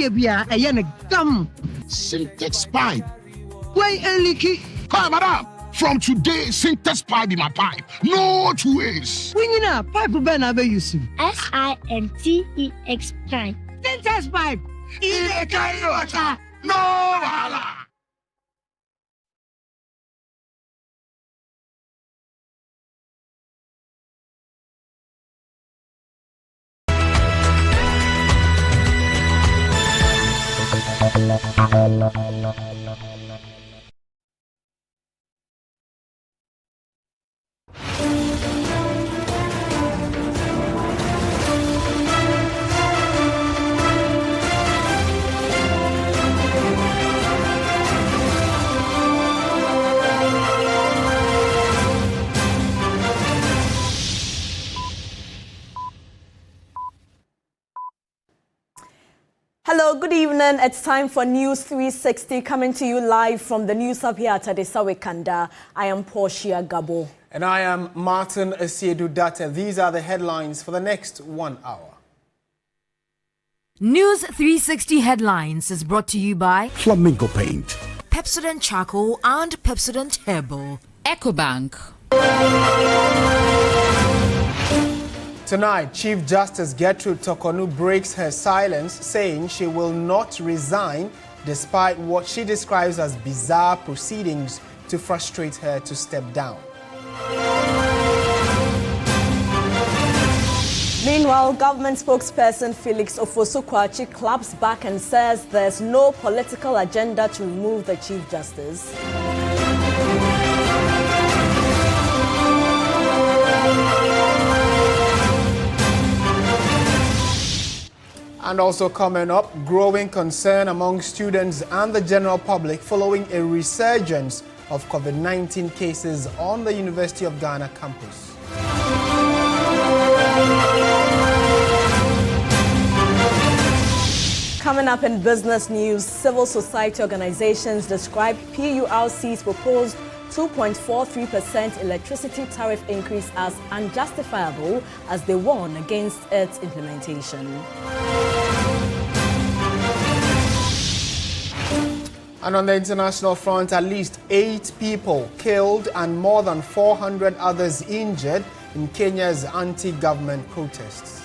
bia eye ne gam. Syntax pipe. Why leaky? Hi, madam. From today, syntax pipe in my pipe. No 2 ways. We need a pipe ben abe use. SINTEX pipe. Syntax pipe. In the water. No wahala. Hello, good evening. It's time for News 360 coming to you live from the News Hub here at Adesawe Kanda. I am Portia Gabor. And I am Martin Asiedu-Dartey. These are the headlines for the next 1 hour. News 360 headlines is brought to you by Flamingo Paint, Pepsodent Charcoal and Pepsodent Herbal, EcoBank. Tonight, Chief Justice Gertrude Tokonu breaks her silence, saying she will not resign despite what she describes as bizarre proceedings to frustrate her to step down. Meanwhile, government spokesperson Felix Ofosu-Kwakye claps back and says there's no political agenda to remove the Chief Justice. And also coming up, growing concern among students and the general public following a resurgence of COVID-19 cases on the University of Ghana campus. Coming up in business news, civil society organizations describe PURC's proposed 2.43% electricity tariff increase as unjustifiable as they warn against its implementation. And on the international front, at least 8 people killed and more than 400 others injured in Kenya's anti-government protests.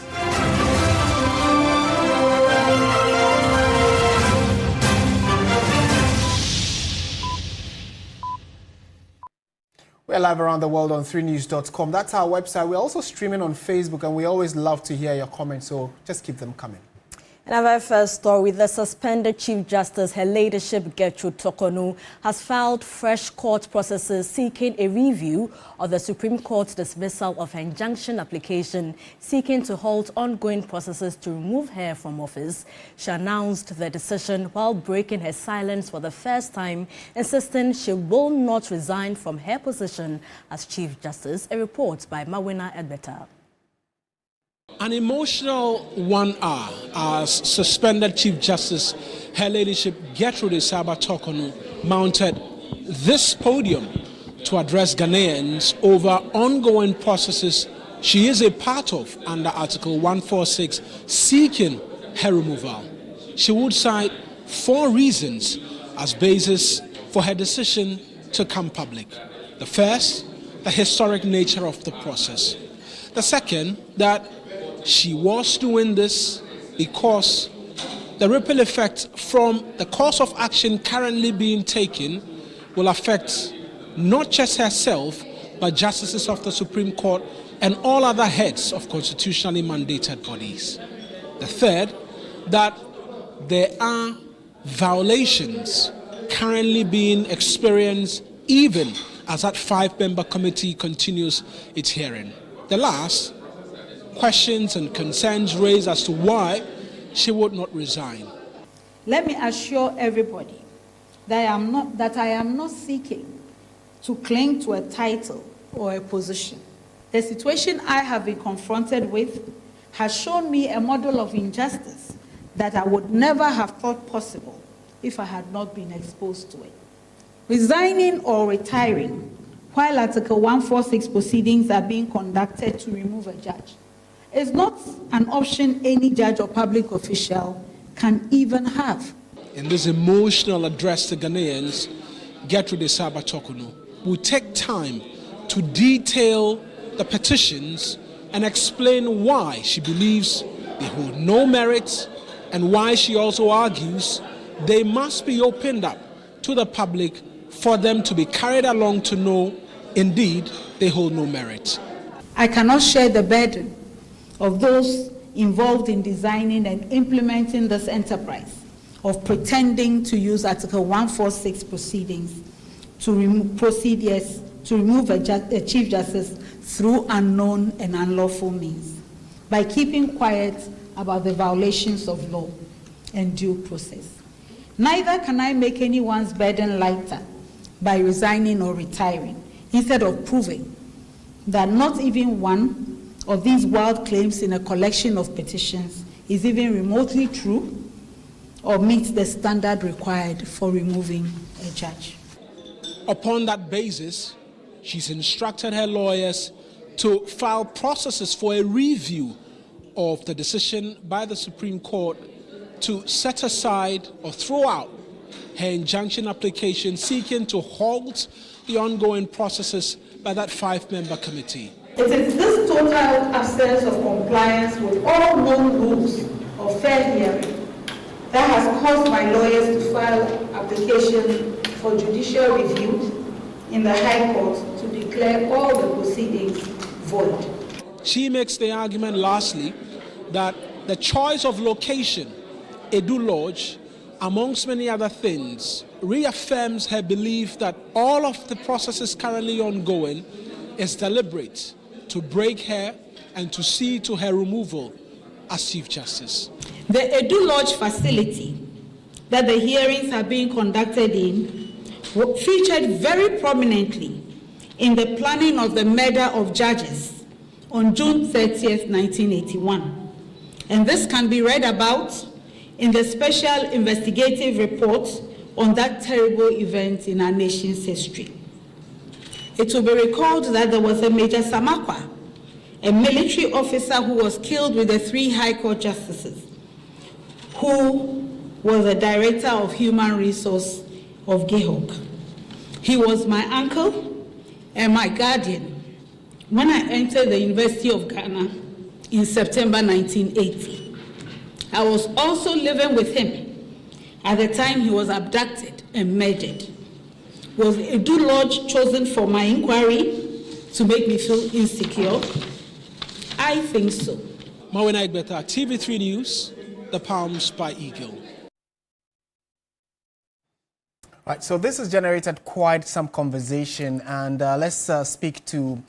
We're live around the world on 3news.com. That's our website. We're also streaming on Facebook, and we always love to hear your comments, so just keep them coming. In our very first story, the suspended Chief Justice, Her Ladyship Gertrude Tokonu, has filed fresh court processes seeking a review of the Supreme Court's dismissal of her injunction application seeking to halt ongoing processes to remove her from office. She announced the decision while breaking her silence for the first time, insisting she will not resign from her position as Chief Justice. A report by Mawina Edbeta. An emotional 1 hour as suspended Chief Justice, Her Ladyship Gertrude Tokonu, mounted this podium to address Ghanaians over ongoing processes she is a part of under Article 146 seeking her removal. She would cite 4 reasons as basis for her decision to come public. The first, the historic nature of the process. The second, that she was doing this because the ripple effect from the course of action currently being taken will affect not just herself, but justices of the Supreme Court and all other heads of constitutionally mandated bodies. The third, that there are violations currently being experienced even as that 5-member committee continues its hearing. The last, questions and concerns raised as to why she would not resign. Let me assure everybody that I am not seeking to cling to a title or a position. The situation I have been confronted with has shown me a model of injustice that I would never have thought possible if I had not been exposed to it. Resigning or retiring while Article 146 proceedings are being conducted to remove a judge is not an option any judge or public official can even have. In this emotional address to Ghanaians, Gertrude Asiedu-Dartey will take time to detail the petitions and explain why she believes they hold no merit and why she also argues they must be opened up to the public for them to be carried along to know indeed they hold no merit. I cannot share the burden of those involved in designing and implementing this enterprise of pretending to use Article 146 proceedings to remove a Chief Justice through unknown and unlawful means by keeping quiet about the violations of law and due process. Neither can I make anyone's burden lighter by resigning or retiring, instead of proving that not even one of these wild claims in a collection of petitions is even remotely true or meets the standard required for removing a judge. Upon that basis, she's instructed her lawyers to file processes for a review of the decision by the Supreme Court to set aside or throw out her injunction application seeking to halt the ongoing processes by that 5-member committee. It is this total absence of compliance with all known rules of fair hearing that has caused my lawyers to file application for judicial review in the High Court to declare all the proceedings void. She makes the argument, lastly, that the choice of location, Edu Lodge, amongst many other things, reaffirms her belief that all of the processes currently ongoing is deliberate to break her and to see to her removal as Chief Justice. The Edu Lodge facility that the hearings are being conducted in featured very prominently in the planning of the murder of judges on June 30th, 1981. And this can be read about in the special investigative report on that terrible event in our nation's history. It will be recalled that there was a Major Samakwa, a military officer who was killed with the 3 High Court justices, who was the director of human resource of GEHOC. He was my uncle and my guardian when I entered the University of Ghana in September 1980. I was also living with him at the time he was abducted and murdered. Was Edu Lodge chosen for my inquiry to make me feel insecure? I think so. Mawena Igbeta, TV3 News, The Palms by Eagle. Right, so this has generated quite some conversation, and let's speak to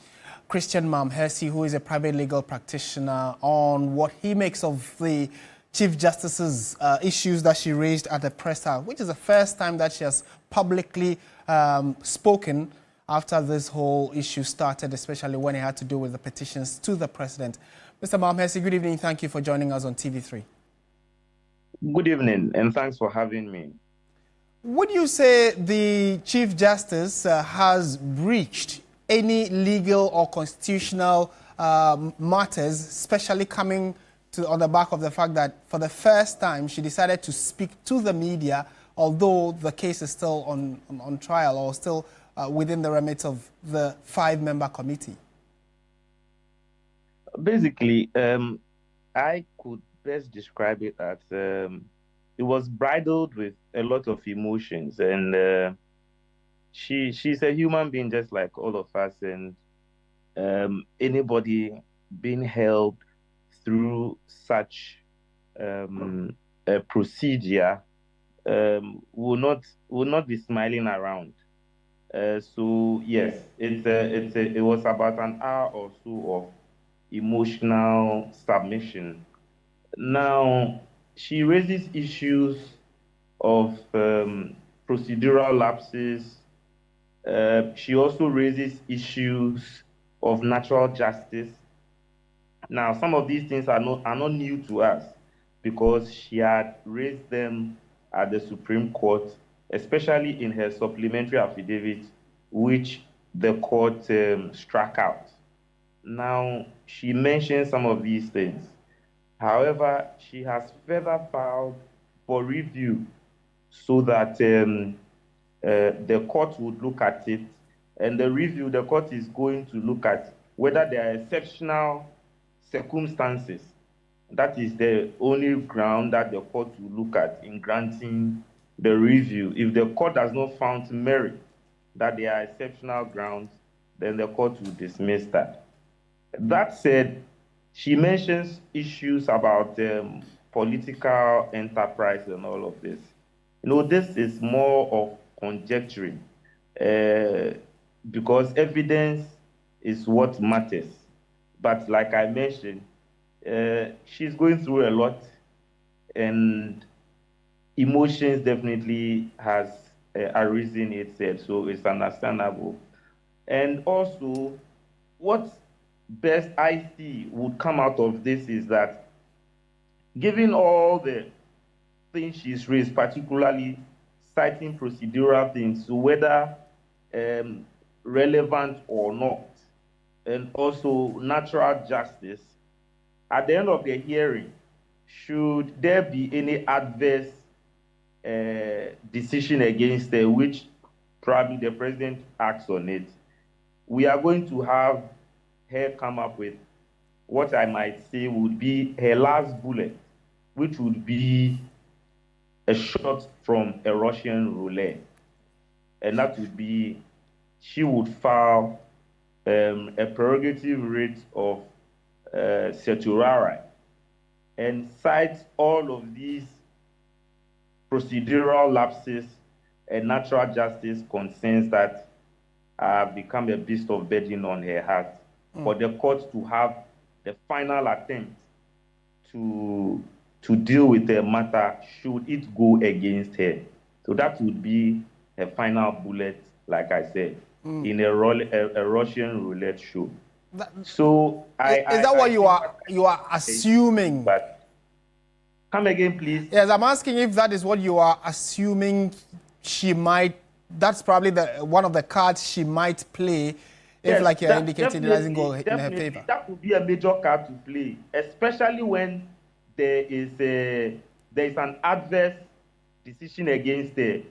Christian Mamhesi, who is a private legal practitioner, on what he makes of the Chief Justice's issues that she raised at the press house, which is the first time that she has publicly spoken after this whole issue started, especially when it had to do with the petitions to the president. Mr. Mamhesi, good evening. Thank you for joining us on TV3. Good evening, and thanks for having me. Would you say the Chief Justice has breached any legal or constitutional matters, especially coming on the back of the fact that for the first time she decided to speak to the media, although the case is still on trial or still within the remit of the 5-member committee? Basically, I could best describe it as it was bridled with a lot of emotions, and she's a human being just like all of us, and anybody being held through such a procedure will not be smiling around. So yes, it was about an hour or so of emotional submission. Now, she raises issues of procedural lapses. She also raises issues of natural justice. Now, some of these things are not new to us because she had raised them at the Supreme Court, especially in her supplementary affidavit, which the court struck out. Now, she mentioned some of these things. However, she has further filed for review so that the court would look at it. And the review, the court is going to look at whether there are exceptional circumstances. That is the only ground that the court will look at in granting the review. If the court does not find merit that there are exceptional grounds, then the court will dismiss that. That said, she mentions issues about political enterprise and all of this. This is more of conjecturing because evidence is what matters. But like I mentioned, she's going through a lot, and emotions definitely has arisen itself, so it's understandable. And also, what best I see would come out of this is that, given all the things she's raised, particularly citing procedural things, so whether relevant or not, and also natural justice, at the end of the hearing, should there be any adverse decision against her, which probably the president acts on it, we are going to have her come up with what I might say would be her last bullet, which would be a shot from a Russian roulette. And that would be, she would file a prerogative writ of certiorari and cite all of these procedural lapses and natural justice concerns that have become a beast of burden on her heart, for the court to have the final attempt to deal with the matter should it go against her. So that would be a final bullet, like I said, in a Russian roulette show. So is that what you are assuming? But come again, please. Yes, I'm asking if that is what you are assuming she might. That's probably one of the cards she might play if, yes, like you're indicating, it doesn't go in her favor. That would be a major card to play, especially when there is an adverse decision against her.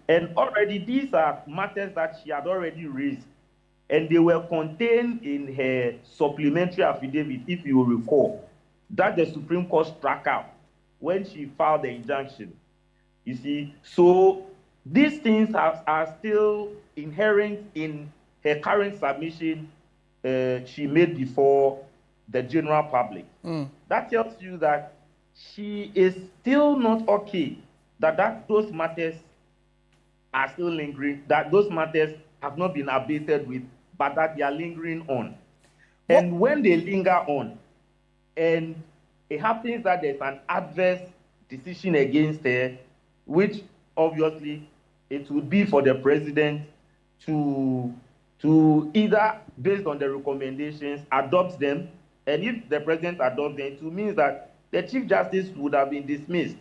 And already these are matters that she had already raised, and they were contained in her supplementary affidavit, if you will recall, that the Supreme Court struck out when she filed the injunction. You see, so these things are still inherent in her current submission she made before the general public. That tells you that she is still not okay, that those matters are still lingering, that those matters have not been abated with, but that they are lingering on. And when they linger on, and it happens that there's an adverse decision against her, which obviously it would be for the president to either, based on the recommendations, adopt them, and if the president adopts them, it means that the Chief Justice would have been dismissed.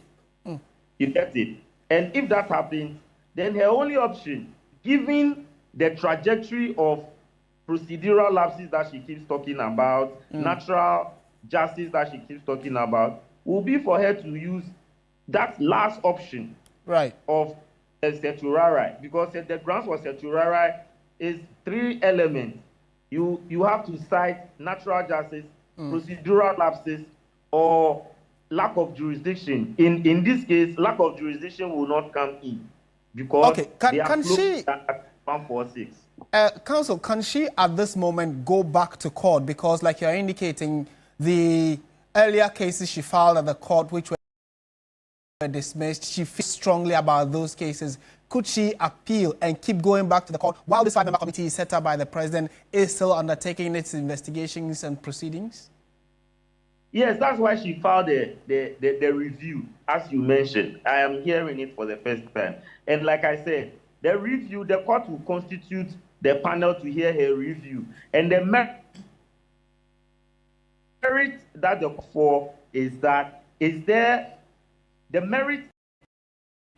You get it? And if that happens, then her only option, given the trajectory of procedural lapses that she keeps talking about, natural justice that she keeps talking about, will be for her to use that last option, right, of a certiorari, because the grounds for certiorari is 3 elements. You have to cite natural justice, procedural lapses, or lack of jurisdiction. In this case, lack of jurisdiction will not come in because can she 146. Counsel, can she at this moment go back to court? Because like you're indicating, the earlier cases she filed at the court, which were dismissed, she feels strongly about those cases. Could she appeal and keep going back to the court while this 5-member committee set up by the president is still undertaking its investigations and proceedings? Yes, that's why she filed the review, as you mentioned. I am hearing it for the first time. And like I said, the review, the court will constitute the panel to hear her review. And the merit that the for is that, is there the merit,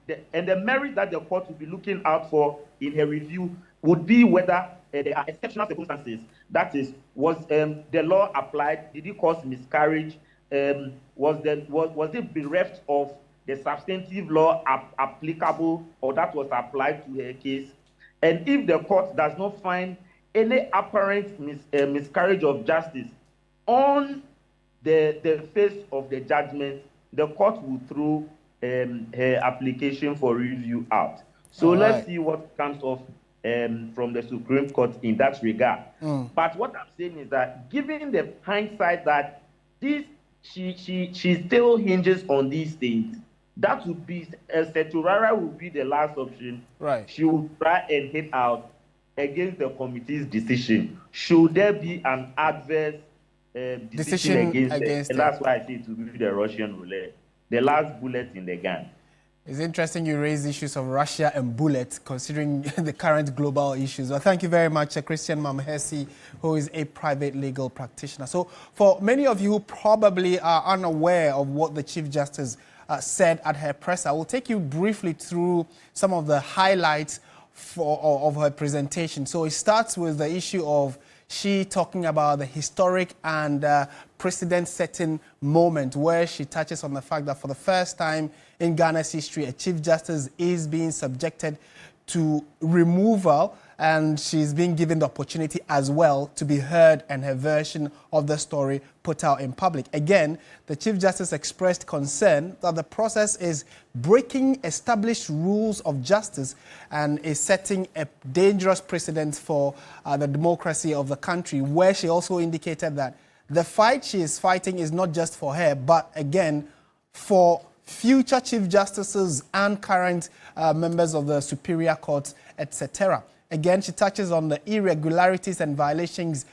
the merit that the court will be looking out for in her review would be whether there are exceptional circumstances. That is, was the law applied? Did it cause miscarriage? Was it bereft of the substantive law applicable or that was applied to her case. And if the court does not find any apparent miscarriage of justice on the face of the judgment, the court will throw her application for review out. So let's see what comes off from the Supreme Court in that regard. But what I'm saying is that, given the hindsight that she still hinges on these things, that would be Seturara would be the last option. Right. She will try and hit out against the committee's decision. Should there be an adverse decision against it? And that's why I say it will be the Russian roulette, the last bullet in the gun. It's interesting you raise issues of Russia and bullets, considering the current global issues. Well, thank you very much, Christian Mamhesi, who is a private legal practitioner. So for many of you who probably are unaware of what the Chief Justice said at her press, I will take you briefly through some of the highlights of her presentation. So it starts with the issue of she talking about the historic and precedent-setting moment, where she touches on the fact that for the first time in Ghana's history, a Chief Justice is being subjected to removal, and she's being given the opportunity as well to be heard and her version of the story put out in public. Again, the Chief Justice expressed concern that the process is breaking established rules of justice and is setting a dangerous precedent for the democracy of the country, where she also indicated that the fight she is fighting is not just for her, but again, for future Chief Justices and current members of the Superior Court, etc. Again, she touches on the irregularities and violations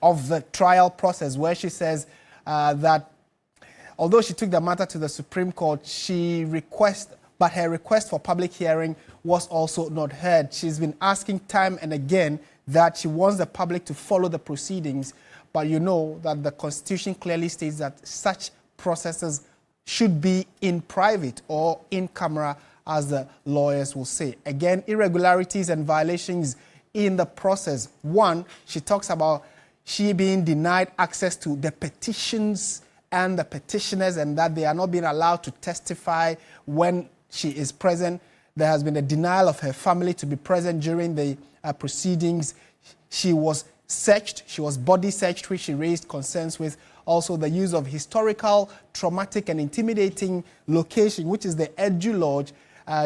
of the trial process, where she says that although she took the matter to the Supreme Court, but her request for public hearing was also not heard. She's been asking time and again that she wants the public to follow the proceedings, but you know that the Constitution clearly states that such processes should be in private or in camera, as the lawyers will say. Again, irregularities and violations in the process. One, she talks about she being denied access to the petitions and the petitioners, and that they are not being allowed to testify when she is present. There has been a denial of her family to be present during the proceedings. She was searched, she was body searched, which she raised concerns with. Also, the use of historical, traumatic, and intimidating location, which is the Edu Lodge.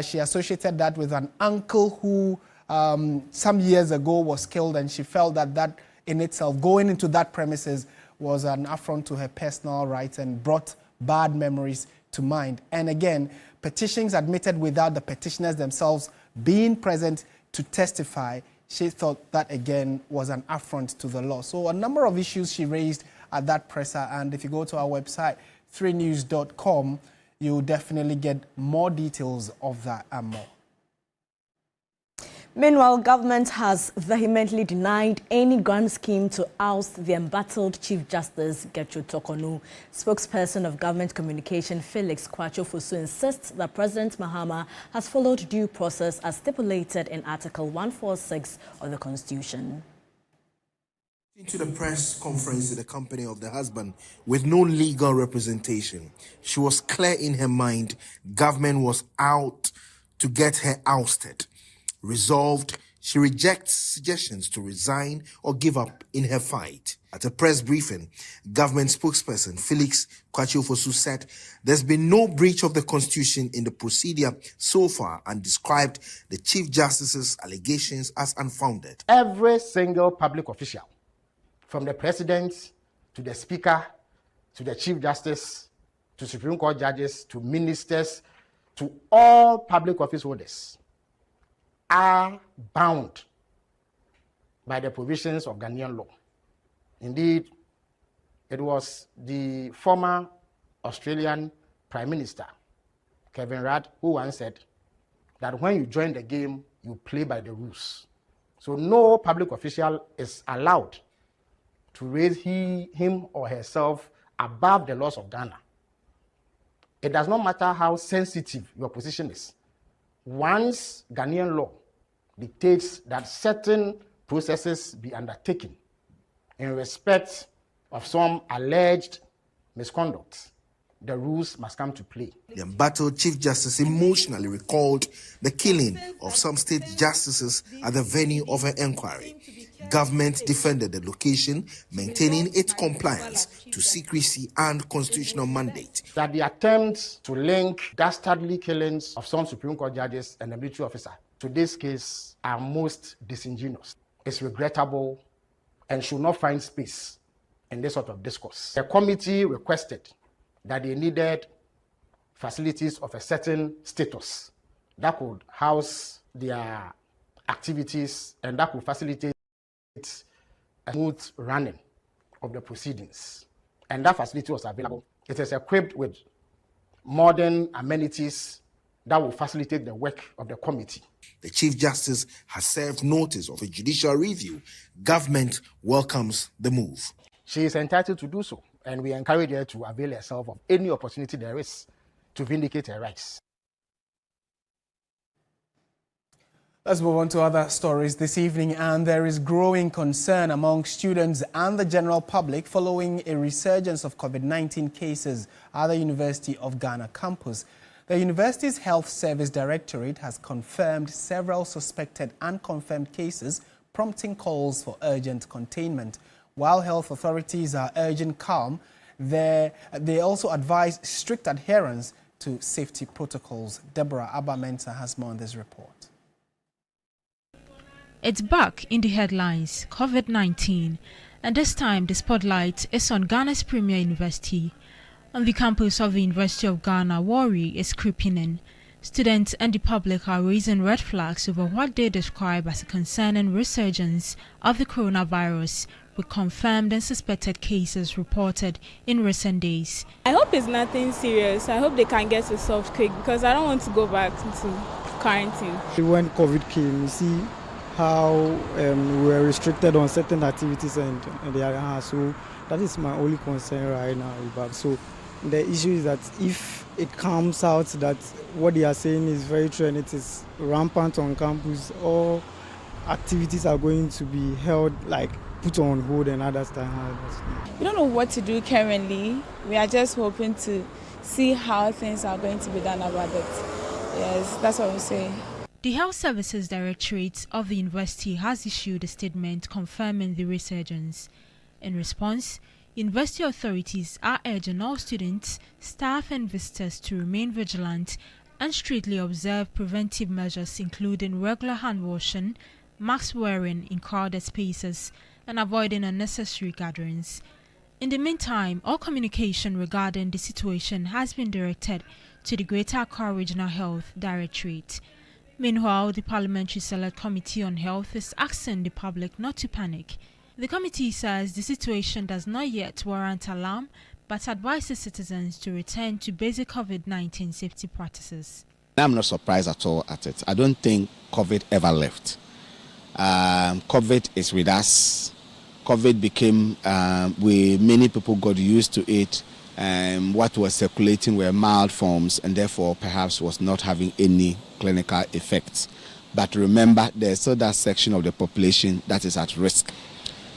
She associated that with an uncle who some years ago was killed, and she felt that that in itself, going into that premises, was an affront to her personal rights and brought bad memories to mind. And again, petitions admitted without the petitioners themselves being present to testify, she thought that again was an affront to the law. So a number of issues she raised at that presser, and if you go to our website, 3news.com, you'll definitely get more details of that and more. Meanwhile, government has vehemently denied any grand scheme to oust the embattled Chief Justice Gertrude Torkornoo. Spokesperson of Government Communication Felix Kwacho-Fosu insists that President Mahama has followed due process as stipulated in Article 146 of the Constitution. To the press conference in the company of the husband with no legal representation, she was clear in her mind government was out to get her ousted. Resolved, she rejects suggestions to resign or give up in her fight. At a press briefing, government spokesperson Felix Kwacho-Fosu said there's been no breach of the Constitution in the procedure so far and described the Chief Justice's allegations as unfounded. Every single public official, from the President to the Speaker to the Chief Justice to Supreme Court judges to ministers to all public office holders, are bound by the provisions of Ghanaian law. Indeed, it was the former Australian Prime Minister, Kevin Rudd, who once said that when you join the game, you play by the rules. So no public official is allowed to raise him or herself above the laws of Ghana. It does not matter how sensitive your position is. Once Ghanaian law dictates that certain processes be undertaken in respect of some alleged misconduct, the rules must come to play. The embattled Chief Justice emotionally recalled the killing of some state justices at the venue of an inquiry. Government defended the location, maintaining its compliance to secrecy and constitutional mandate. That the attempts to link dastardly killings of some Supreme Court judges and a military officer to this case are most disingenuous. It's regrettable and should not find space in this sort of discourse. The committee requested that they needed facilities of a certain status that could house their activities and that could facilitate a smooth running of the proceedings. And that facility was available. It is equipped with modern amenities that will facilitate the work of the committee. The Chief Justice has served notice of a judicial review. Government welcomes the move. She is entitled to do so, and we encourage her to avail herself of any opportunity there is to vindicate her rights. Let's move on to other stories this evening, and there is growing concern among students and the general public following a resurgence of COVID-19 cases at the University of Ghana campus. The university's Health Service Directorate has confirmed several suspected and confirmed cases, prompting calls for urgent containment. While health authorities are urging calm, they also advise strict adherence to safety protocols. Deborah Abamenta has more on this report. It's back in the headlines, COVID-19, and this time the spotlight is on Ghana's premier university. On the campus of the University of Ghana, worry is creeping in. Students and the public are raising red flags over what they describe as a concerning resurgence of the coronavirus, with confirmed and suspected cases reported in recent days. I hope it's nothing serious. I hope they can get resolved quick because I don't want to go back into quarantine. When COVID came, you see how we were restricted on certain activities and the other hand. So that is my only concern right now. So the issue is that if it comes out that what they are saying is very true and it is rampant on campus, all activities are going to be held, like put on hold and other stuff. We don't know what to do currently. We are just hoping to see how things are going to be done about it. Yes, that's what we say. The Health Services Directorate of the university has issued a statement confirming the resurgence. In response, university authorities are urging all students, staff and visitors to remain vigilant and strictly observe preventive measures including regular hand washing, mask wearing in crowded spaces, and avoiding unnecessary gatherings. In the meantime, all communication regarding the situation has been directed to the Greater Accra Regional Health Directorate. Meanwhile, the Parliamentary Select Committee on Health is asking the public not to panic. The committee says the situation does not yet warrant alarm, but advises citizens to return to basic COVID-19 safety practices. I'm not surprised at all at it. I don't think COVID ever left. COVID is with us. COVID became, many people got used to it. What was circulating were mild forms and therefore perhaps was not having any clinical effects. But remember, there's still that section of the population that is at risk.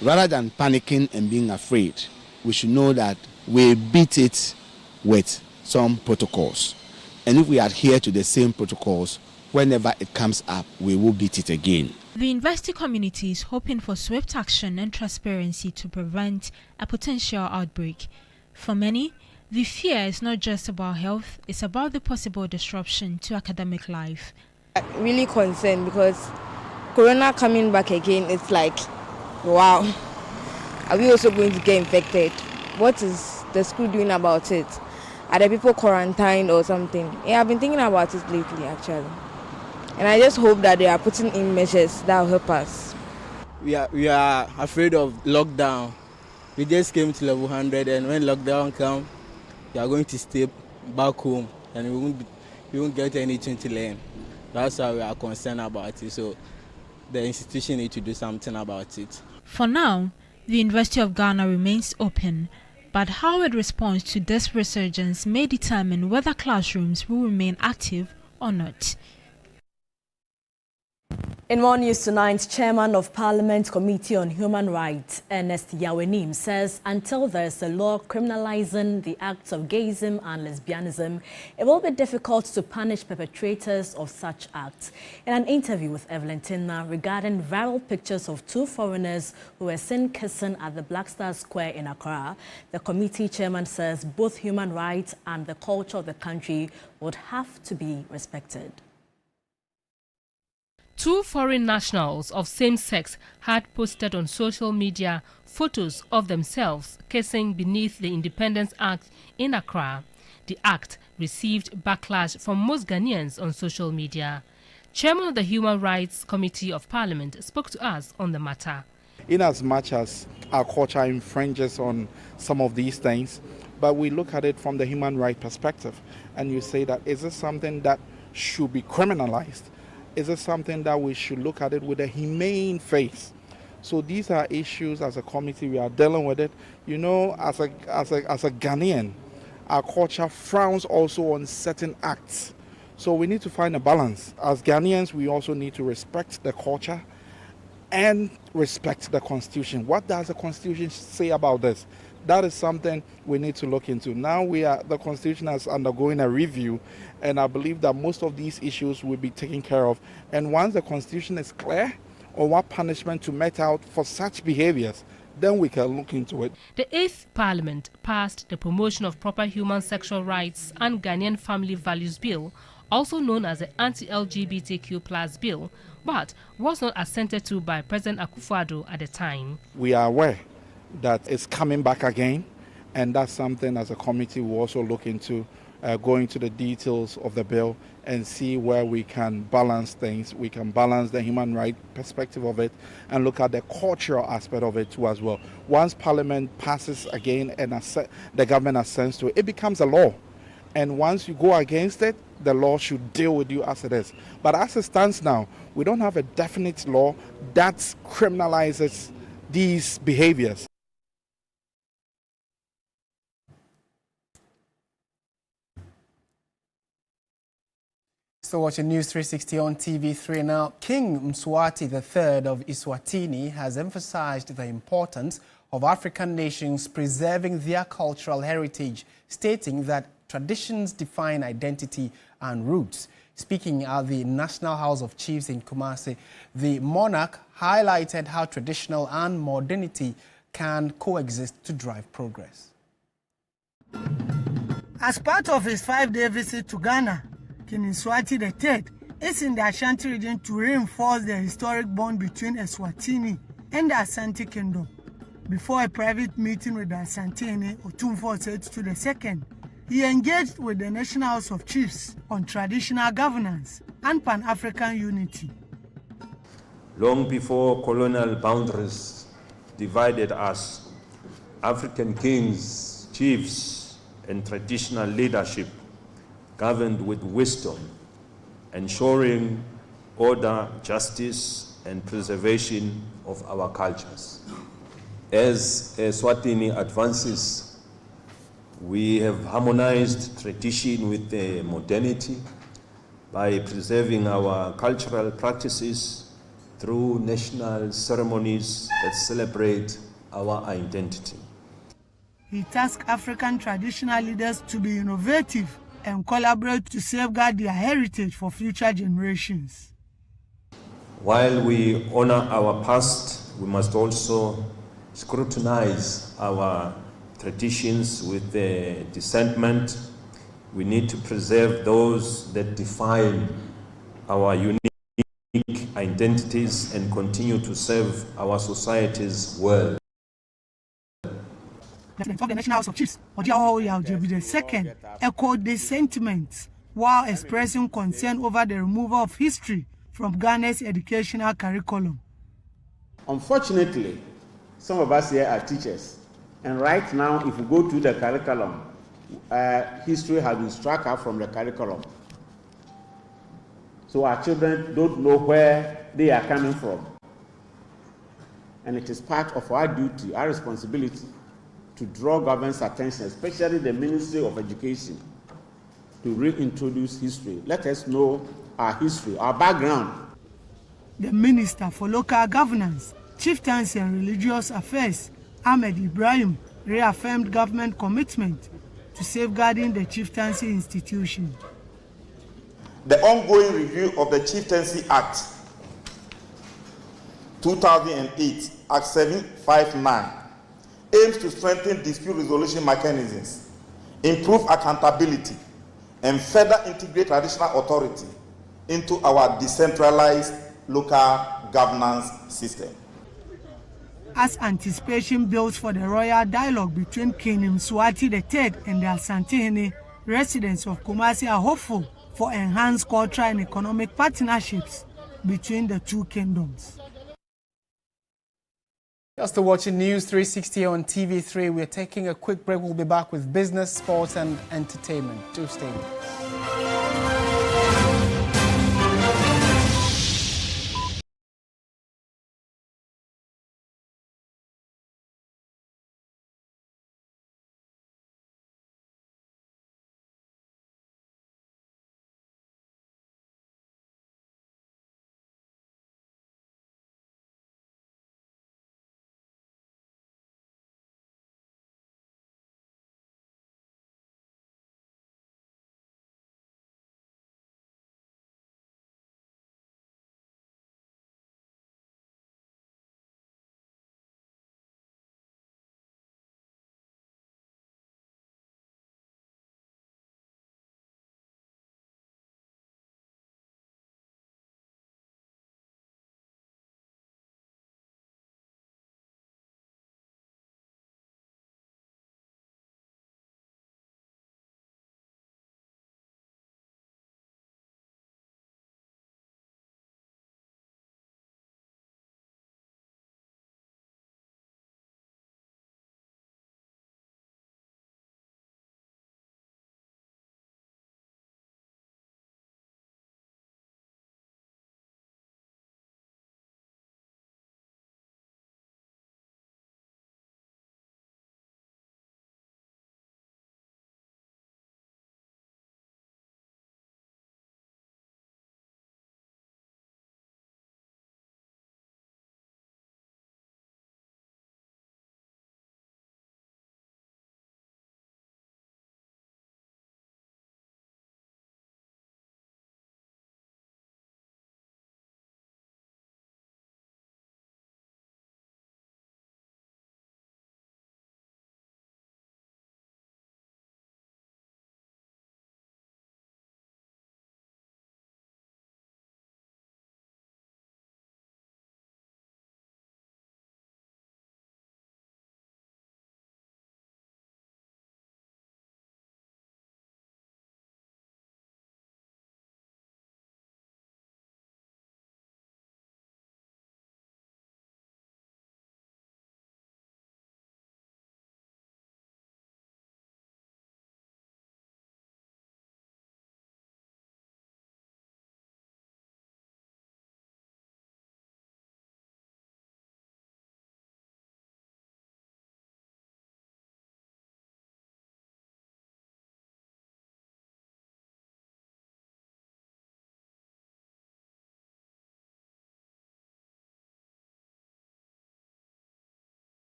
Rather than panicking and being afraid, we should know that we beat it with some protocols. And if we adhere to the same protocols, whenever it comes up, we will beat it again. The university community is hoping for swift action and transparency to prevent a potential outbreak. For many, the fear is not just about health, it's about the possible disruption to academic life. I'm really concerned because Corona coming back again, it's like, wow, are we also going to get infected? What is the school doing about it? Are the people quarantined or something? Yeah, I've been thinking about it lately, actually. And I just hope that they are putting in measures that will help us. We are afraid of lockdown. We just came to level 100, and when lockdown comes, we are going to stay back home, and we won't get anything to learn. That's why we are concerned about it. So the institution needs to do something about it. For now, the University of Ghana remains open, but how it responds to this resurgence may determine whether classrooms will remain active or not. In more news tonight, Chairman of Parliament Committee on Human Rights, Ernest Yawenim, says until there is a law criminalizing the acts of gayism and lesbianism, it will be difficult to punish perpetrators of such acts. In an interview with Evelyn Tinna regarding viral pictures of two foreigners who were seen kissing at the Black Star Square in Accra, the committee chairman says both human rights and the culture of the country would have to be respected. Two foreign nationals of same sex had posted on social media photos of themselves kissing beneath the Independence Act in Accra. The act received backlash from most Ghanaians on social media. Chairman of the Human Rights Committee of Parliament spoke to us on the matter. In as much as our culture infringes on some of these things, but we look at it from the human rights perspective, and you say that is this something that should be criminalized? Is it something that we should look at it with a humane face? So these are issues as a committee we are dealing with it. You know, as a Ghanaian, our culture frowns also on certain acts. So we need to find a balance. As Ghanaians, we also need to respect the culture and respect the Constitution. What does the Constitution say about this? That is something we need to look into. Now the Constitution is undergoing a review, and I believe that most of these issues will be taken care of. And once the Constitution is clear on what punishment to mete out for such behaviors, then we can look into it. The 8th Parliament passed the Promotion of Proper Human Sexual Rights and Ghanaian Family Values Bill, also known as the Anti-LGBTQ+ Bill, but was not assented to by President Akufo-Addo at the time. We are aware that it's coming back again, and that's something as a committee we'll also look into, go into the details of the bill and see where we can balance things. We can balance the human rights perspective of it and look at the cultural aspect of it too as well. Once Parliament passes again and the government assents to it, it becomes a law. And once you go against it, the law should deal with you as it is. But as it stands now, we don't have a definite law that criminalizes these behaviors. Still watching News 360 on TV3 now. King Mswati III of Eswatini has emphasized the importance of African nations preserving their cultural heritage, stating that traditions define identity and roots. Speaking at the National House of Chiefs in Kumasi, the monarch highlighted how traditional and modernity can coexist to drive progress. As part of his 5-day visit to Ghana, King Mswati III is in the Ashanti region to reinforce the historic bond between Eswatini and the Asante Kingdom. Before a private meeting with the Asantini, Otumfuo Osei II, he engaged with the National House of Chiefs on traditional governance and Pan-African unity. Long before colonial boundaries divided us, African kings, chiefs, and traditional leadership governed with wisdom, ensuring order, justice, and preservation of our cultures. As Eswatini advances, we have harmonized tradition with modernity by preserving our cultural practices through national ceremonies that celebrate our identity. He tasked African traditional leaders to be innovative and collaborate to safeguard their heritage for future generations. While we honor our past, we must also scrutinize our traditions with discernment. We need to preserve those that define our unique identities and continue to serve our societies well. The National House of Chiefs, Ojawo Yaojebi II, echoed the sentiments while expressing concern over the removal of history from Ghana's educational curriculum. Unfortunately, some of us here are teachers, and right now, if you go to the curriculum, history has been struck out from the curriculum. So our children don't know where they are coming from. And it is part of our duty, our responsibility, to draw government's attention, especially the Ministry of Education, to reintroduce history. Let us know our history, our background. The Minister for Local Governance, Chieftaincy and Religious Affairs, Ahmed Ibrahim, reaffirmed government commitment to safeguarding the chieftaincy institution. The ongoing review of the Chieftaincy Act 2008, Act 759, aims to strengthen dispute resolution mechanisms, improve accountability, and further integrate traditional authority into our decentralized local governance system. As anticipation builds for the royal dialogue between King News360 III and the Asantehene, residents of Kumasi are hopeful for enhanced cultural and economic partnerships between the two kingdoms. You're still watching News 360 on TV3. We're taking a quick break. We'll be back with business, sports, and entertainment. Do stay with us.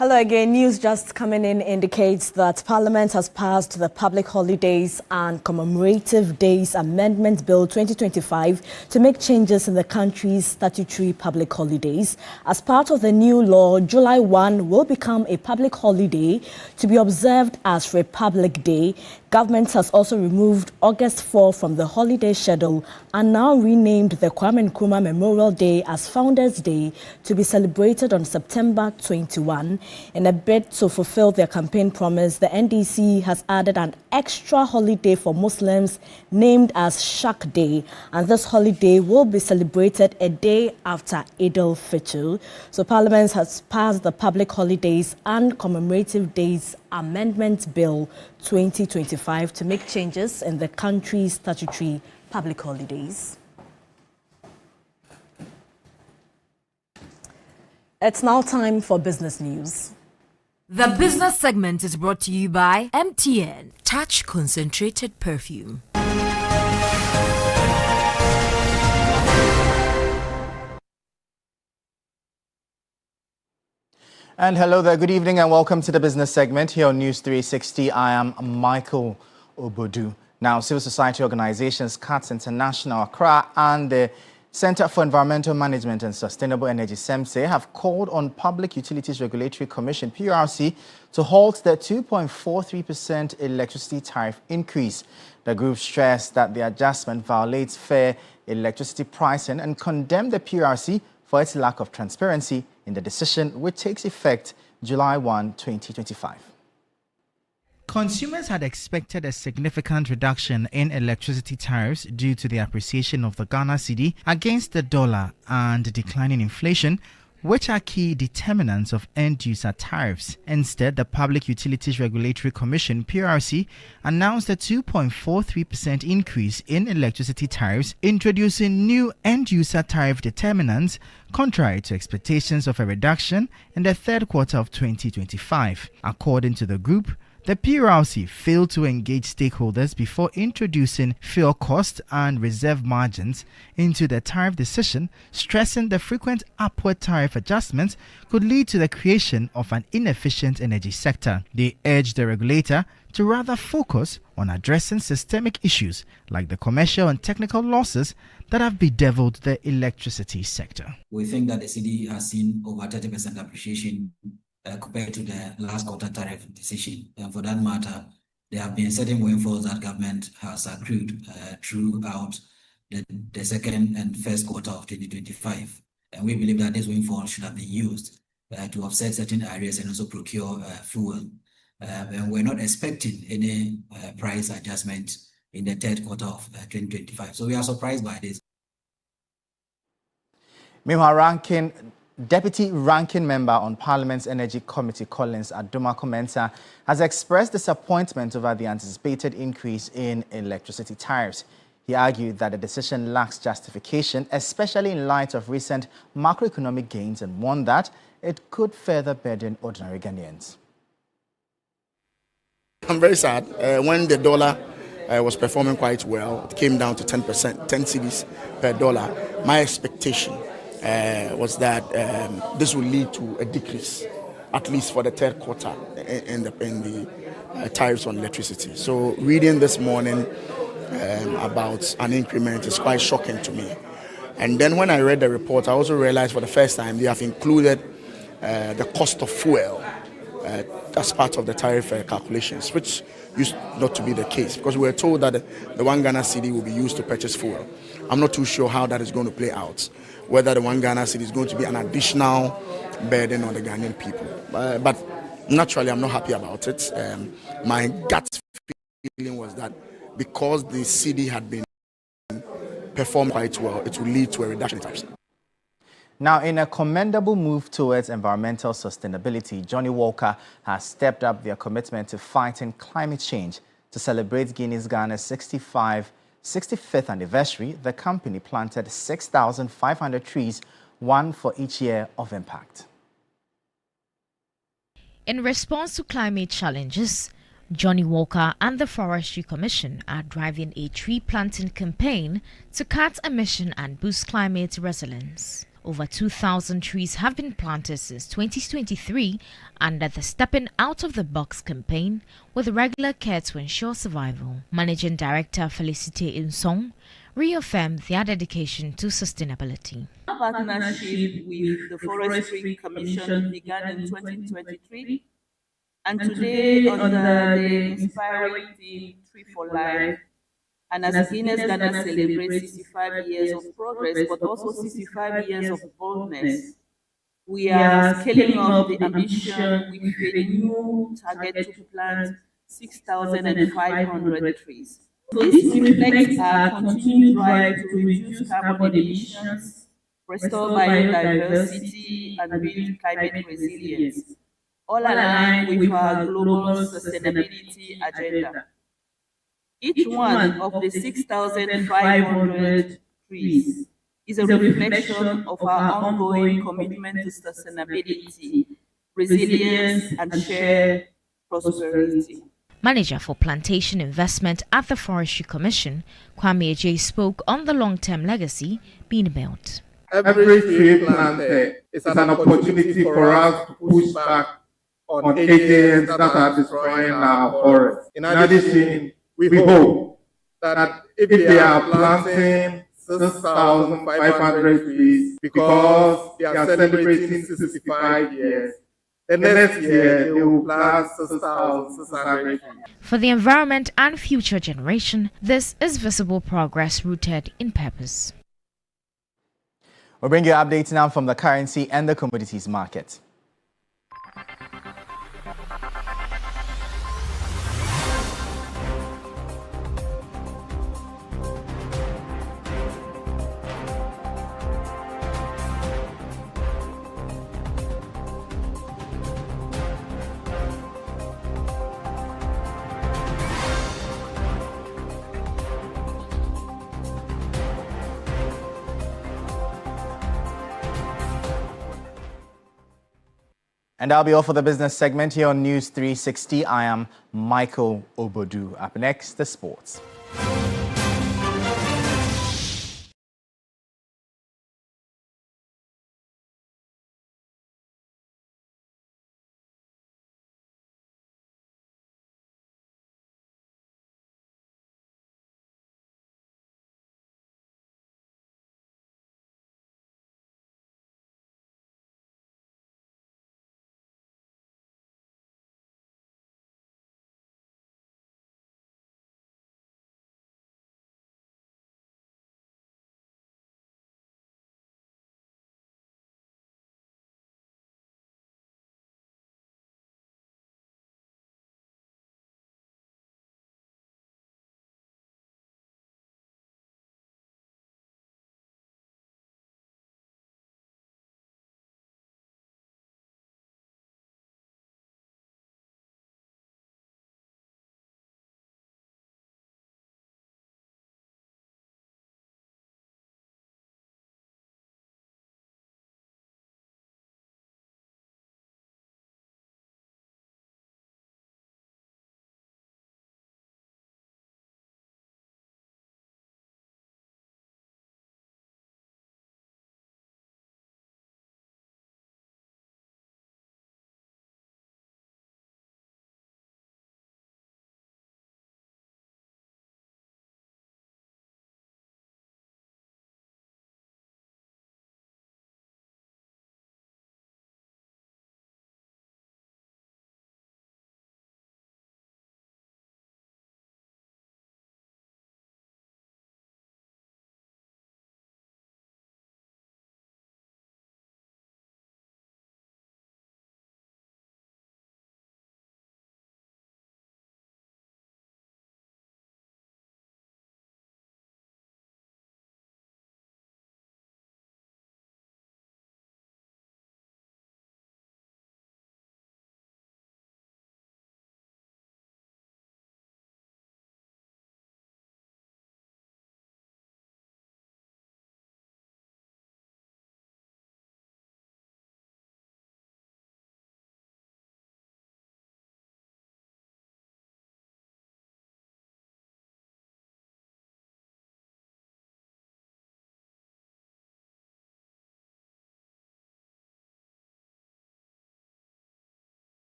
Hello again. News just coming in indicates that Parliament has passed the Public Holidays and Commemorative Days Amendment Bill 2025 to make changes in the country's statutory public holidays. As part of the new law, July 1 will become a public holiday to be observed as Republic Day. Government has also removed August 4 from the holiday schedule and now renamed the Kwame Nkrumah Memorial Day as Founders Day to be celebrated on September 21. In a bid to fulfill their campaign promise, the NDC has added an extra holiday for Muslims named as Shak Day, and this holiday will be celebrated a day after Eid al-Fitr. So Parliament has passed the Public Holidays and Commemorative Days Amendment Bill 2025 to make changes in the country's statutory public holidays. It's now time for business news. The business segment is brought to you by MTN. Touch concentrated perfume. And hello there, good evening and welcome to the business segment here on News 360. I am Michael Obodu. Now, civil society organizations, CATS International Accra and the Center for Environmental Management and Sustainable Energy, SEMSE, have called on Public Utilities Regulatory Commission, PURC, to halt the 2.43% electricity tariff increase. The group stressed that the adjustment violates fair electricity pricing and condemned the PURC for its lack of transparency in the decision, which takes effect July 1, 2025. Consumers had expected a significant reduction in electricity tariffs due to the appreciation of the Ghana cedi against the dollar and declining inflation, which are key determinants of end-user tariffs. Instead, the Public Utilities Regulatory Commission, PURC, announced a 2.43% increase in electricity tariffs, introducing new end-user tariff determinants, contrary to expectations of a reduction in the third quarter of 2025. According to the group, the PURC failed to engage stakeholders before introducing fuel cost and reserve margins into the tariff decision, stressing the frequent upward tariff adjustments could lead to the creation of an inefficient energy sector. They urged the regulator to rather focus on addressing systemic issues like the commercial and technical losses that have bedeviled the electricity sector. We think that the cedi has seen over 30% appreciation compared to the last quarter tariff decision. And for that matter, there have been certain windfalls that government has accrued throughout the second and first quarter of 2025. And we believe that this windfall should have been used to offset certain areas and also procure fuel. And we're not expecting any price adjustment in the third quarter of 2025. So we are surprised by this. Meanwhile, Deputy Ranking Member on Parliament's Energy Committee, Collins Adoma-Komenta, has expressed disappointment over the anticipated increase in electricity tariffs. He argued that the decision lacks justification, especially in light of recent macroeconomic gains, and warned that it could further burden ordinary Ghanaians. I'm very sad. When the dollar was performing quite well, it came down to 10%, 10 cedis per dollar. My expectation was that this will lead to a decrease, at least for the third quarter, in the tariffs on electricity. So reading this morning about an increment is quite shocking to me. And then when I read the report, I also realized for the first time they have included the cost of fuel as part of the tariff calculations, which used not to be the case, because we were told that the 1 Ghana cedi will be used to purchase fuel. I'm not too sure how that is going to play out, whether the 1 Ghana cedi is going to be an additional burden on the Ghanaian people. But naturally, I'm not happy about it. My gut feeling was that because the cedi had been performed quite well, it will lead to a reduction in tariffs. Now, in a commendable move towards environmental sustainability, Johnny Walker has stepped up their commitment to fighting climate change. To celebrate Ghana's 65th anniversary, the company planted 6,500 trees, one for each year of impact. In response to climate challenges, Johnny Walker and the Forestry Commission are driving a tree planting campaign to cut emission and boost climate resilience. Over 2,000 trees have been planted since 2023 under the Stepping Out of the Box campaign, with regular care to ensure survival. Managing Director Felicite Insong reaffirmed their dedication to sustainability. Our partnership with the Forestry Commission began in 2023, and today, under the inspiring theme Tree for Life, and as Guinness Ghana celebrates 65 years of progress, but also 65 years of boldness, we are scaling up the ambition with a new target to plant 6,500 trees. This reflects our continued drive to reduce carbon emissions, restore biodiversity, and build climate resilience, all aligned with our global sustainability agenda. Each one of the 6,500 trees is a reflection of our ongoing commitment to sustainability, resilience, and shared prosperity. Manager for Plantation Investment at the Forestry Commission, Kwame J, spoke on the long-term legacy being built. Every tree planted is an opportunity for us to push back on agents that are destroying our forests. In addition, we hope that if they are planting 6,500 trees because they are celebrating 65 years, the next year they will plant 6,600 trees. For the environment and future generation, this is visible progress rooted in purpose. We'll bring you updates now from the currency and the commodities market. And that'll be all for the business segment here on News 360. I am Michael Obodu. Up next, the sports.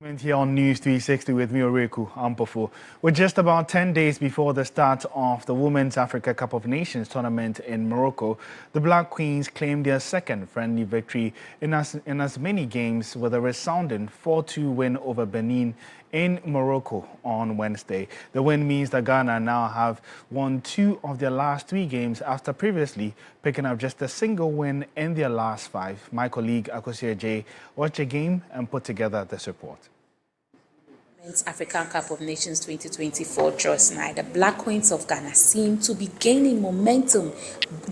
Here on News 360 with me, Oreku Ampofo. We're just about 10 days before the start of the Women's Africa Cup of Nations tournament in Morocco. The Black Queens claimed their second friendly victory in as many games with a resounding 4-2 win over Benin in Morocco on Wednesday. The win means that Ghana now have won 2 of their last 3 games after previously picking up just a single win in their last 5. My colleague Akosia J watched a game and put together this report. Women's African Cup of Nations 2024 draws night. The Black Queens of Ghana seem to be gaining momentum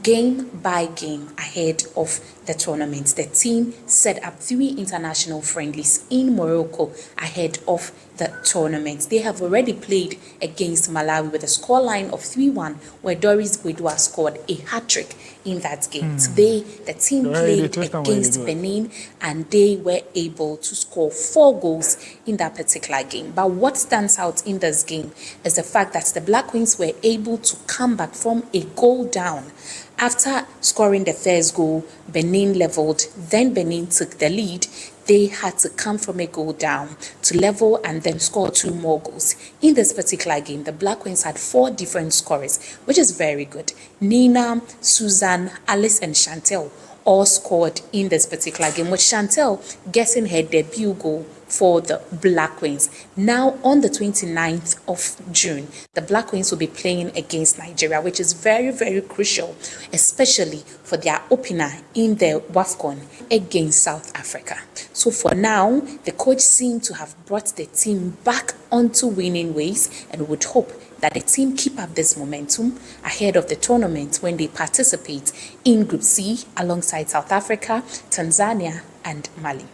game by game ahead of the tournament. The team set up 3 international friendlies in Morocco ahead of the tournament. They have already played against Malawi with a scoreline of 3-1, where Doris Guedua scored a hat-trick in that game. Today, the team played against Benin, and they were able to score 4 goals in that particular game. But what stands out in this game is the fact that the Black Queens were able to come back from a goal down. After scoring the first goal, Benin leveled, then Benin took the lead. They had to come from a goal down to level and then score 2 more goals. In this particular game, the Black Queens had 4 different scorers, which is very good. Nina, Susan, Alice, and Chantel all scored in this particular game, with Chantel getting her debut goal for the Black Queens. Now, on the 29th of June, the Black Queens will be playing against Nigeria, which is very, very crucial, especially for their opener in the WAFCON against South Africa. So for now, the coach seemed to have brought the team back onto winning ways, and would hope that the team keep up this momentum ahead of the tournament when they participate in Group C alongside South Africa, Tanzania, and Mali.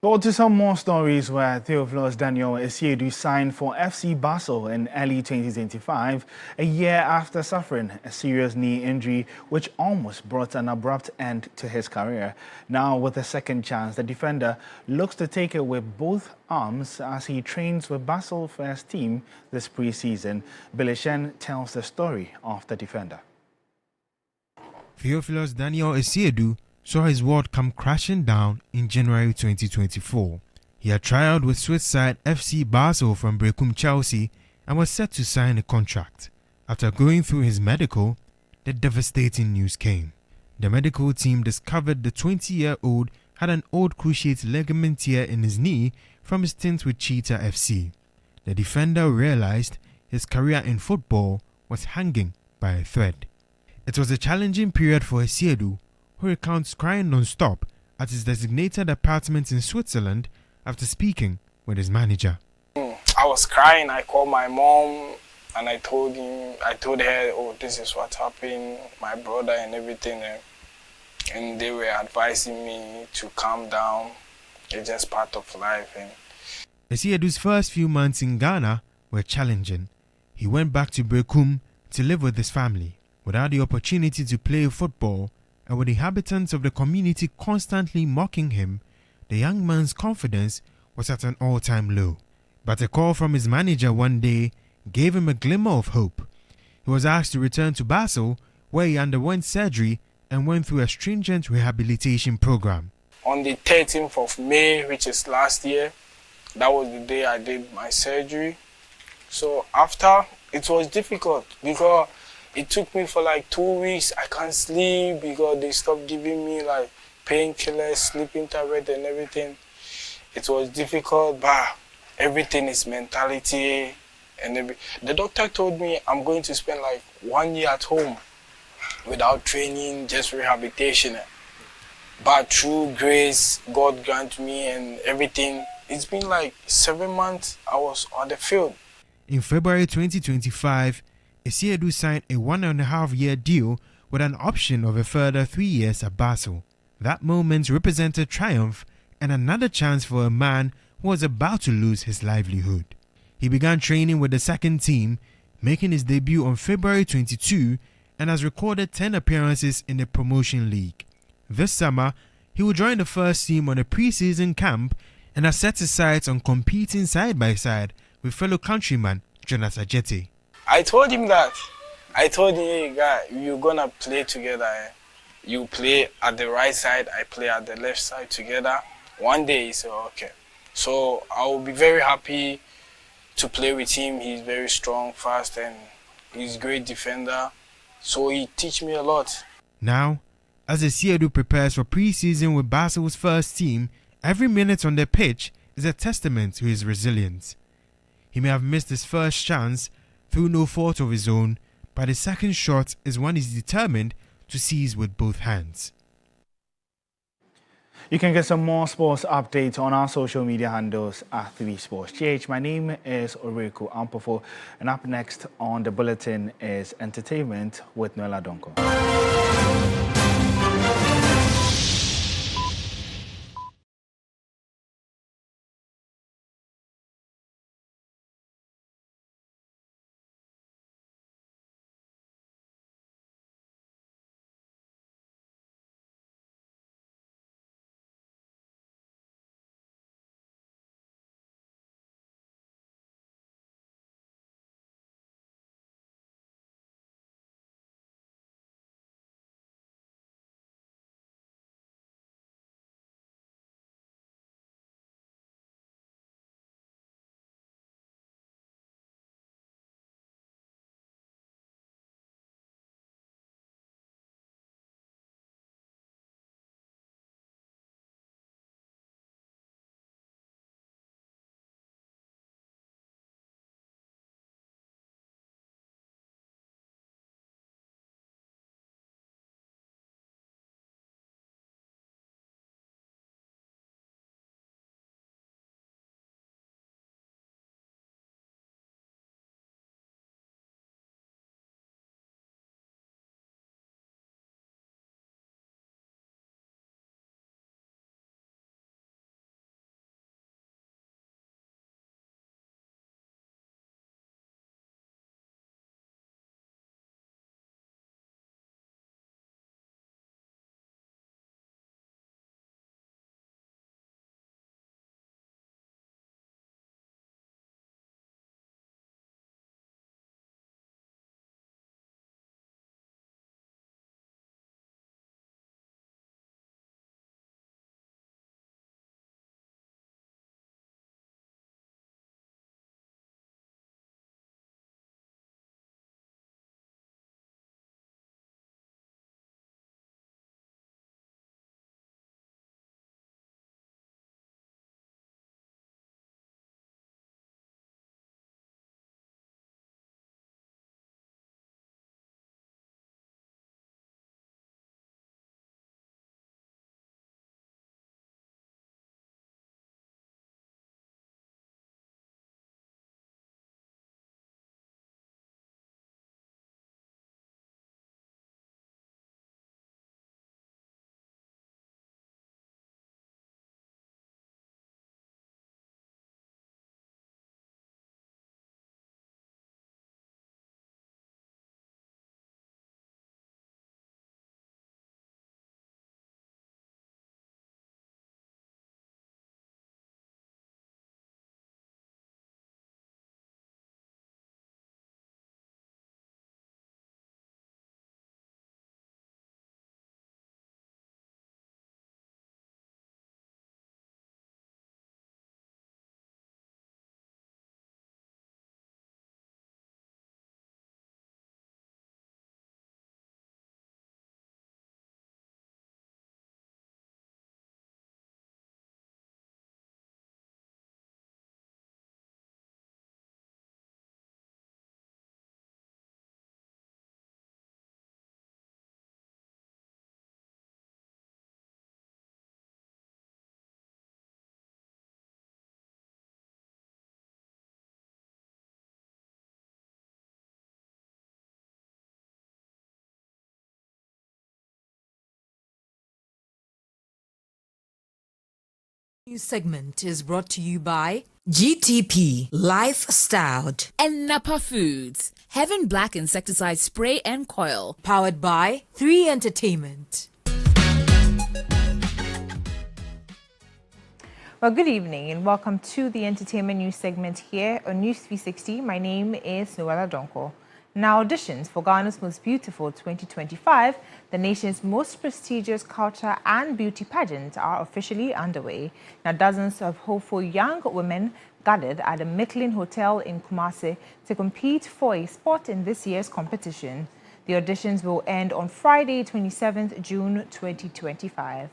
Well, to some more stories where Theophilus Daniel Asiedu signed for FC Basel in early 2025, a year after suffering a serious knee injury which almost brought an abrupt end to his career. Now, with a second chance, the defender looks to take it with both arms as he trains with Basel first team this pre-season. Billy Shen tells the story of the defender. Theophilus Daniel Asiedu saw his world come crashing down in January 2024. He had trialed with Swiss side FC Basel from Bochum, Chelsea, and was set to sign a contract. After going through his medical, the devastating news came. The medical team discovered the 20-year-old had an old cruciate ligament tear in his knee from his stint with Cheetah FC. The defender realized his career in football was hanging by a thread. It was a challenging period for Asiedu, who recounts crying non-stop at his designated apartment in Switzerland after speaking with his manager. I was crying. I called my mom and I told her, oh, this is what happened, my brother and everything. And they were advising me to calm down. It's just part of life. Asiedu's first few months in Ghana were challenging. He went back to Bochum to live with his family. Without the opportunity to play football, and with the inhabitants of the community constantly mocking him, the young man's confidence was at an all-time low. But a call from his manager one day gave him a glimmer of hope. He was asked to return to Basel, where he underwent surgery and went through a stringent rehabilitation program. On the 13th of May, which is last year, that was the day I did my surgery. So after, it was difficult because it took me for like 2 weeks. I can't sleep because they stopped giving me like painkillers, sleeping tablets and everything. It was difficult, but everything is mentality. And the doctor told me I'm going to spend like 1 year at home without training, just rehabilitation. But through grace, God grant me and everything. It's been like 7 months I was on the field. In February 2025, Asiedu signed a 1.5-year deal with an option of a further 3 years at Basel. That moment represented triumph and another chance for a man who was about to lose his livelihood. He began training with the second team, making his debut on February 22 and has recorded 10 appearances in the promotion league. This summer, he will join the first team on a pre-season camp and has set his sights on competing side by side with fellow countryman Jonathan Jete. I told him that. I told him, hey, guy, you're gonna play together. You play at the right side, I play at the left side together. one day he said, okay. So I will be very happy to play with him. He's very strong, fast, and he's a great defender. So he teach me a lot. Now, as Asiedu prepares for pre-season with Basel's first team, every minute on the pitch is a testament to his resilience. He may have missed his first chance through no fault of his own, but his second shot is one he's determined to seize with both hands. You can get some more sports updates on our social media handles at 3SportsGH. My name is Oreku Ampofo, and up next on the bulletin is entertainment with Noela Donko. News segment is brought to you by GTP Lifestyle and Napa Foods. Heaven Black Insecticide Spray and Coil. Powered by 3 Entertainment. Well, good evening and welcome to the entertainment news segment here on News 360. My name is Noela Donko. Now, auditions for Ghana's Most Beautiful 2025, the nation's most prestigious culture and beauty pageant, are officially underway. Now, dozens of hopeful young women gathered at the Micklin Hotel in Kumasi to compete for a spot in this year's competition. The auditions will end on Friday, 27th June 2025.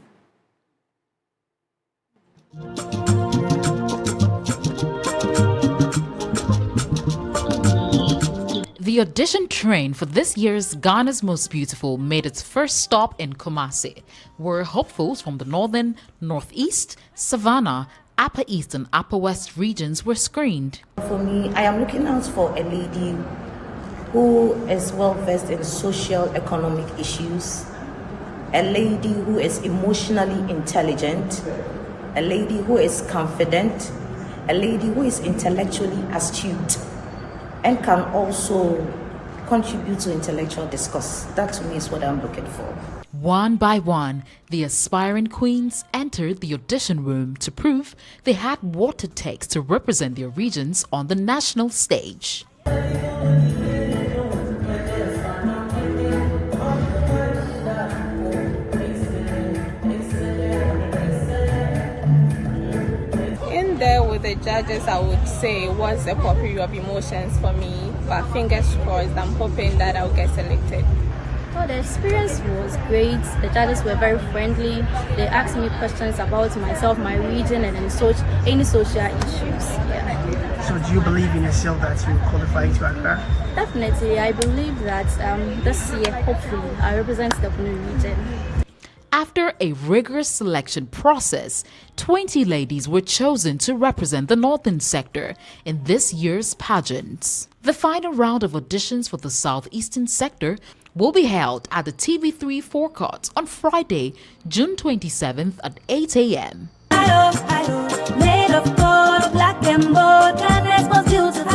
The audition train for this year's Ghana's Most Beautiful made its first stop in Kumasi, where hopefuls from the northern, northeast, savannah, upper east and upper west regions were screened. For me, I am looking out for a lady who is well versed in social economic issues, a lady who is emotionally intelligent, a lady who is confident, a lady who is intellectually astute, and can also contribute to intellectual discourse. That to me is what I'm looking for. One by one, the aspiring queens entered the audition room to prove they had what it takes to represent their regions on the national stage. There with the judges, I would say it was a potpourri of emotions for me, but fingers crossed, I'm hoping that I'll get selected. Well, the experience was great. The judges were very friendly. They asked me questions about myself, my region, and any social issues. Yeah. So do you believe in yourself that you qualify to Accra? Definitely. I believe that this year, hopefully, I represent the Bunu region. After a rigorous selection process, 20 ladies were chosen to represent the northern sector in this year's pageants. The final round of auditions for the southeastern sector will be held at the TV3 forecourt on Friday, June 27th at 8 a.m. Made of gold, black and bold, Ghana's most beautiful.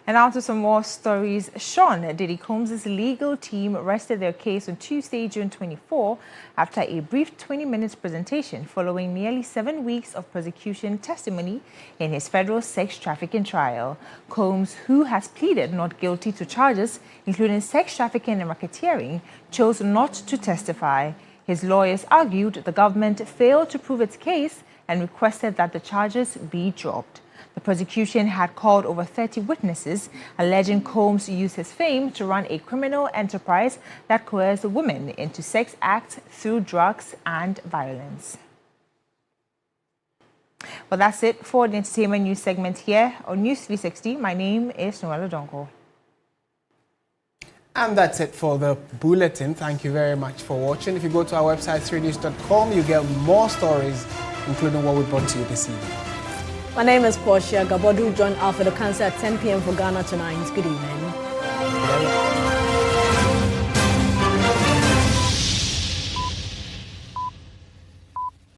And now to some more stories. Sean Diddy Combs' legal team rested their case on Tuesday, June 24, after a brief 20-minute presentation following nearly 7 weeks of prosecution testimony in his federal sex trafficking trial. Combs, who has pleaded not guilty to charges including sex trafficking and racketeering, chose not to testify. His lawyers argued the government failed to prove its case and requested that the charges be dropped. The prosecution had called over 30 witnesses, alleging Combs used his fame to run a criminal enterprise that coerced women into sex acts through drugs and violence. Well, that's it for the entertainment news segment here on News 360. My name is Noella Donko. And that's it for the bulletin. Thank you very much for watching. If you go to our website, 3news.com, you get more stories, including what we brought to you this evening. My name is Portia. Gabor join Alpha the Cancer at 10 p.m. for Ghana Tonight. Good evening.